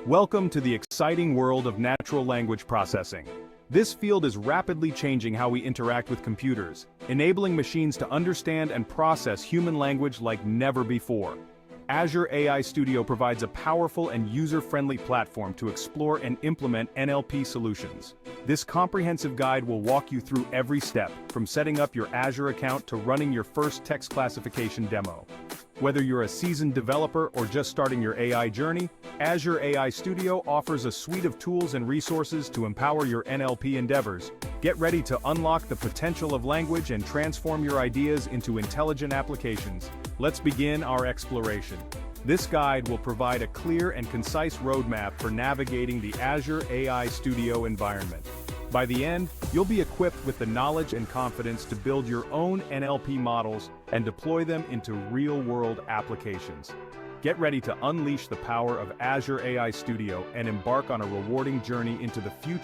Welcome to the exciting world of natural language processing. This field is rapidly changing how we interact with computers, enabling machines to understand and process human language like never before. Azure AI Studio provides a powerful and user-friendly platform to explore and implement NLP solutions. This comprehensive guide will walk you through every step, from setting up your Azure account to running your first text classification demo. Whether you're a seasoned developer or just starting your AI journey, Azure AI Studio offers a suite of tools and resources to empower your NLP endeavors. Get ready to unlock the potential of language and transform your ideas into intelligent applications. Let's begin our exploration. This guide will provide a clear and concise roadmap for navigating the Azure AI Studio environment. By the end, you'll be equipped with the knowledge and confidence to build your own NLP models and deploy them into real-world applications. Get ready to unleash the power of Azure AI Studio and embark on a rewarding journey into the future